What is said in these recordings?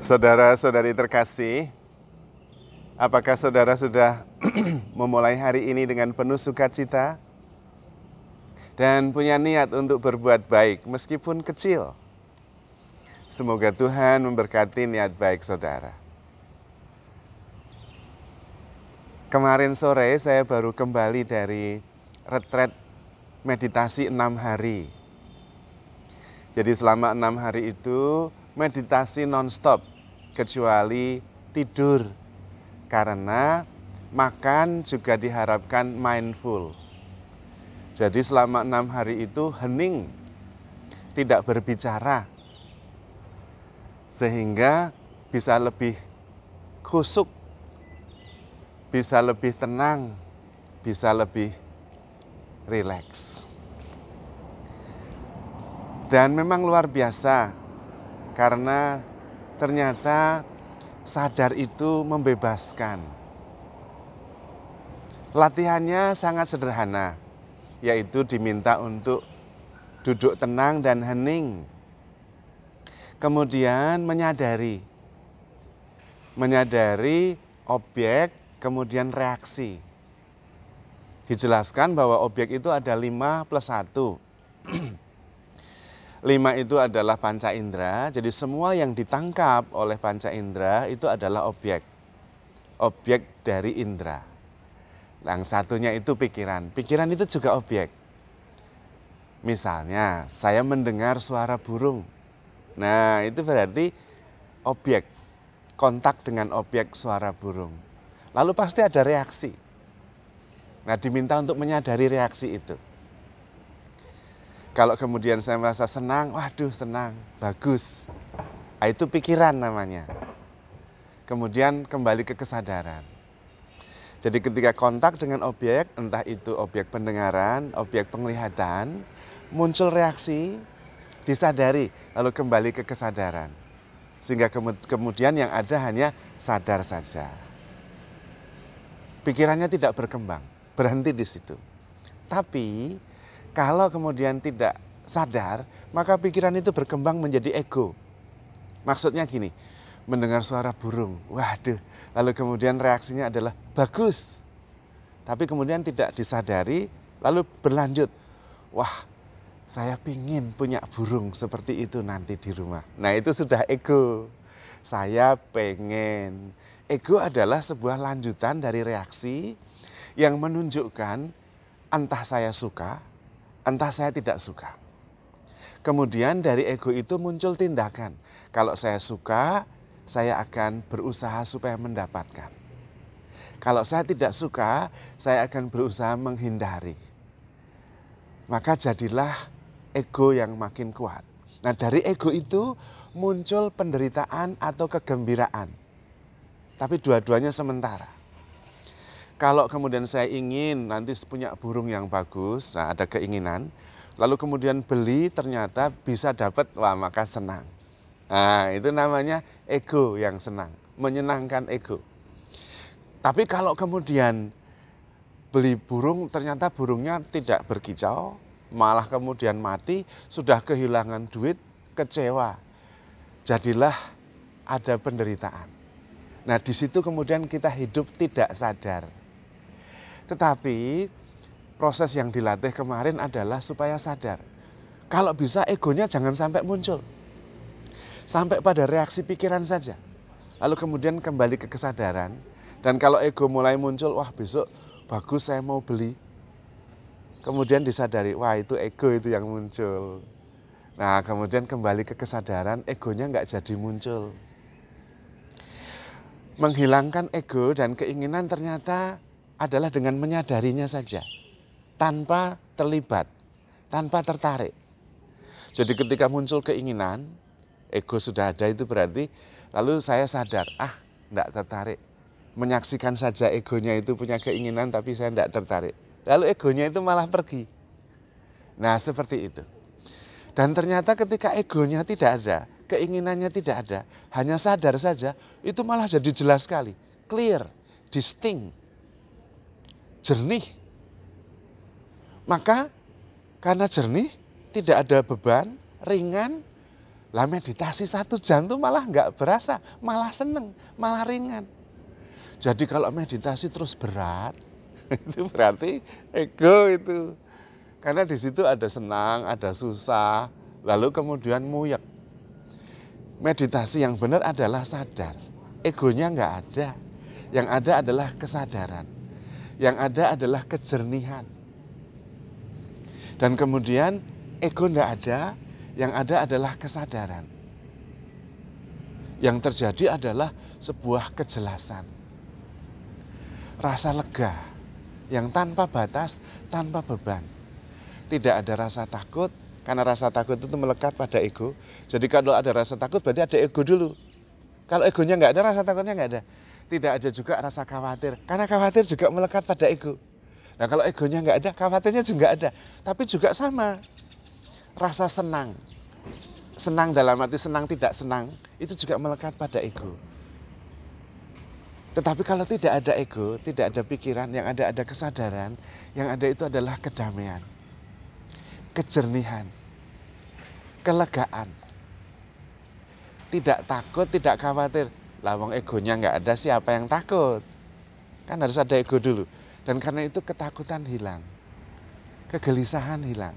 Saudara-saudari terkasih, apakah saudara sudah memulai hari ini dengan penuh sukacita dan punya niat untuk berbuat baik meskipun kecil? Semoga Tuhan memberkati niat baik saudara. Kemarin sore saya baru kembali dari retret meditasi 6 hari. Jadi selama 6 hari itu meditasi non-stop kecuali tidur. Karena makan juga diharapkan mindful. Jadi selama 6 hari itu hening, tidak berbicara. Sehingga bisa lebih khusyuk, bisa lebih tenang, bisa lebih rileks. Dan memang luar biasa karena ternyata sadar itu membebaskan. Latihannya sangat sederhana, yaitu diminta untuk duduk tenang dan hening. Kemudian menyadari objek, kemudian reaksi. Dijelaskan bahwa objek itu ada 5 plus 1. 5 itu adalah panca indera, jadi semua yang ditangkap oleh panca indera itu adalah objek. Objek dari indera. Yang satunya itu pikiran. Pikiran itu juga objek. Misalnya, saya mendengar suara burung. Nah, itu berarti objek. Kontak dengan objek suara burung. Lalu pasti ada reaksi. Nah, diminta untuk menyadari reaksi itu. Kalau kemudian saya merasa senang, waduh senang, bagus. Nah, itu pikiran namanya. Kemudian kembali ke kesadaran. Jadi ketika kontak dengan objek, entah itu objek pendengaran, objek penglihatan, muncul reaksi, disadari, lalu kembali ke kesadaran. Sehingga kemudian yang ada hanya sadar saja. Pikirannya tidak berkembang, berhenti di situ. Tapi kalau kemudian tidak sadar, maka pikiran itu berkembang menjadi ego. Maksudnya gini, mendengar suara burung, waduh, lalu kemudian reaksinya adalah bagus. Tapi kemudian tidak disadari, lalu berlanjut, wah, saya pingin punya burung seperti itu nanti di rumah. Nah, itu sudah ego. Saya pengen. Ego adalah sebuah lanjutan dari reaksi yang menunjukkan entah saya suka, entah saya tidak suka. Kemudian dari ego itu muncul tindakan. Kalau saya suka, saya akan berusaha supaya mendapatkan. Kalau saya tidak suka, saya akan berusaha menghindari. Maka jadilah ego yang makin kuat. Nah, dari ego itu muncul penderitaan atau kegembiraan. Tapi dua-duanya sementara. Kalau kemudian saya ingin nanti punya burung yang bagus, nah ada keinginan, lalu kemudian beli ternyata bisa dapat, wah maka senang. Nah itu namanya ego yang senang, menyenangkan ego. Tapi kalau kemudian beli burung ternyata burungnya tidak berkicau, malah kemudian mati, sudah kehilangan duit, kecewa. Jadilah ada penderitaan. Nah di situ kemudian kita hidup tidak sadar. Tetapi proses yang dilatih kemarin adalah supaya sadar. Kalau bisa egonya jangan sampai muncul. Sampai pada reaksi pikiran saja. Lalu kemudian kembali ke kesadaran. Dan kalau ego mulai muncul, wah besok bagus saya mau beli. Kemudian disadari, wah itu ego itu yang muncul. Nah kemudian kembali ke kesadaran, egonya nggak jadi muncul. Menghilangkan ego dan keinginan ternyata adalah dengan menyadarinya saja. Tanpa terlibat, tanpa tertarik. Jadi ketika muncul keinginan, ego sudah ada itu berarti, lalu saya sadar, enggak tertarik. Menyaksikan saja egonya itu punya keinginan tapi saya enggak tertarik. Lalu egonya itu malah pergi. Nah seperti itu. Dan ternyata ketika egonya tidak ada, keinginannya tidak ada, hanya sadar saja, itu malah jadi jelas sekali. Clear, distinct, jernih. Maka karena jernih, tidak ada beban, ringan, Lah meditasi 1 jam tuh malah nggak berasa, malah seneng, malah ringan. Jadi kalau meditasi terus berat, itu berarti ego itu. Karena di situ ada senang, ada susah, lalu kemudian muyek. Meditasi yang benar adalah sadar. Egonya nggak ada. Yang ada adalah kesadaran. Yang ada adalah kejernihan. Dan kemudian ego nggak ada, yang ada adalah kesadaran. Yang terjadi adalah sebuah kejelasan. Rasa lega yang tanpa batas, tanpa beban. Tidak ada rasa takut, karena rasa takut itu melekat pada ego. Jadi kalau ada rasa takut berarti ada ego dulu. Kalau egonya nggak ada, rasa takutnya nggak ada. Tidak ada juga rasa khawatir, karena khawatir juga melekat pada ego. Nah kalau egonya nggak ada, khawatirnya juga nggak ada. Tapi juga sama, rasa senang. Senang dalam arti senang tidak senang, itu juga melekat pada ego. Tetapi kalau tidak ada ego, tidak ada pikiran, yang ada kesadaran, yang ada itu adalah kedamaian, kejernihan, kelegaan. Tidak takut, tidak khawatir. Lah wong egonya nggak ada, siapa yang takut? Kan harus ada ego dulu. Dan karena itu ketakutan hilang, kegelisahan hilang.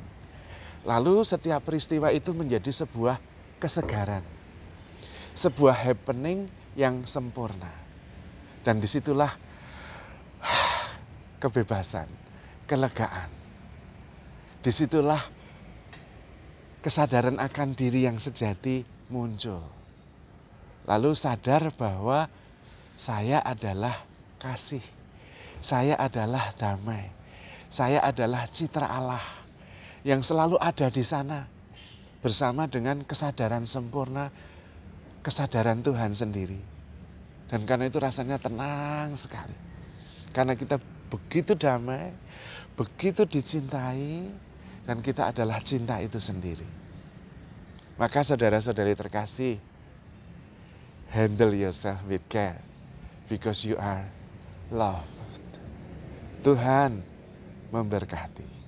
Lalu setiap peristiwa itu menjadi sebuah kesegaran, sebuah happening yang sempurna. Dan disitulah kebebasan, kelegaan. Disitulah kesadaran akan diri yang sejati muncul. Lalu sadar bahwa saya adalah kasih, saya adalah damai, saya adalah citra Allah yang selalu ada di sana bersama dengan kesadaran sempurna, kesadaran Tuhan sendiri. Dan karena itu rasanya tenang sekali. Karena kita begitu damai, begitu dicintai, dan kita adalah cinta itu sendiri. Maka saudara-saudari terkasih, handle yourself with care because you are loved. Tuhan memberkati.